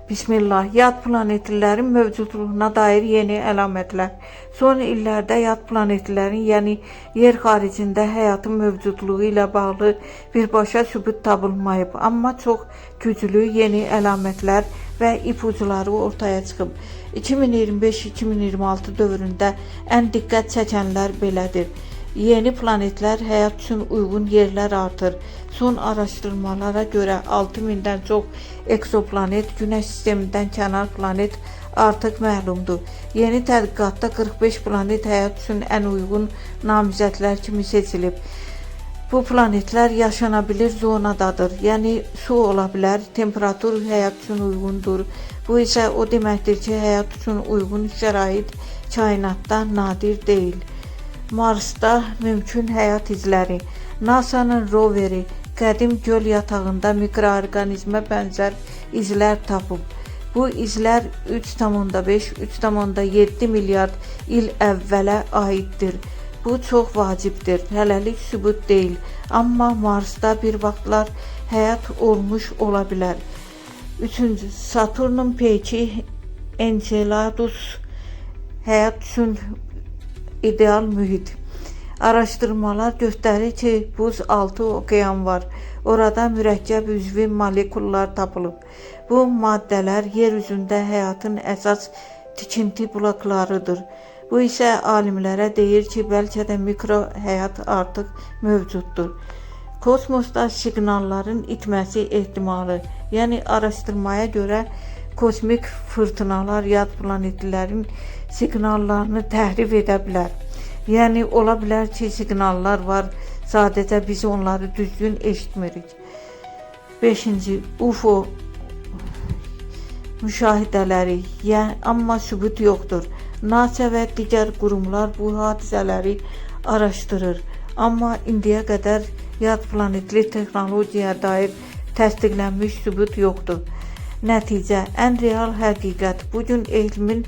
Bismillah, yad planetlərin mövcudluğuna dair yeni əlamətlər. Son illərdə yad planetlərin, yəni yer xaricində həyatın mövcudluğu ilə bağlı birbaşa sübut tapılmayıb, amma çox güclü yeni əlamətlər və ipuçları ortaya çıxıb. 2025-2026 dövründə ən diqqət çəkənlər belədir. Yeni planetlər, həyat üçün uyğun yerlər artır. Son araşdırmalara görə 6000-dən çox eksoplanet, Günəş sistemindən kənar planet artıq məlumdur. Yeni tədqiqatda 45 planet həyat üçün ən uyğun namizədlər kimi seçilib. Bu planetlər yaşanabilir zonadadır, yəni su ola bilər, temperatur həyat üçün uyğundur. Bu isə o deməkdir ki, həyat üçün uyğun şərait kainatda nadir deyil. Marsda mümkün həyat izləri. NASA'nın roveri qədim göl yatağında mikroorqanizmə bənzər izlər tapıb. Bu izlər 3,5-3,7 milyard il əvvələ aiddir. Bu çox vacibdir, hələlik sübut deyil, amma Marsda bir vaxtlar həyat olmuş ola bilər. 3. Saturnun peyki Enceladus həyat üçün ideal mühit. Araşdırmalar göstərir ki, buz altı okean var. Orada mürəkkəb üzvi molekullar tapılıb. Bu maddələr yer üzündə həyatın əsas tikinti bloklarıdır. Bu isə alimlərə deyir ki, bəlkə də mikro həyat artıq mövcuddur. Kosmosda siqnalların itməsi ehtimalı, yəni araşdırmaya görə kosmik fırtınalar yad planetlərin siqnallarını təhrif edə bilər. Yəni ola bilər ki, siqnallar var, sadəcə biz onları düzgün eşitmirik. 5. UFO müşahidələri, amma sübut yoxdur. NASA və digər qurumlar bu hadisələri araşdırır, amma indiyə qədər yad planetli texnologiyaya dair təsdiqlənmiş sübut yoxdur. Nəticə, ən real həqiqət bugün elmin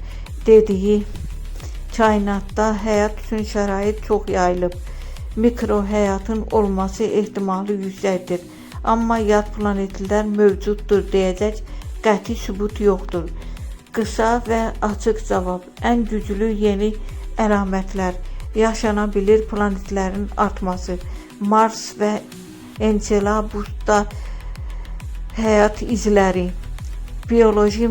dediyi kainatda həyat üçün şərait çox yayılıb. Mikro həyatın olması ehtimalı yüksəkdir, amma yad planetlər mövcuddur deyəcək qəti sübut yoxdur. Qısa və açıq cavab, ən güclü yeni əlamətlər, yaşanabilir planetlərin artması, Mars və Enceladusda həyat izləri, bioloji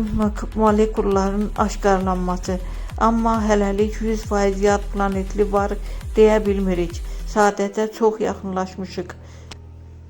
molekulların aşkarlanması, amma hələlik 100% yad planetli var deyə bilmirik. Sadəcə çox yaxınlaşmışıq.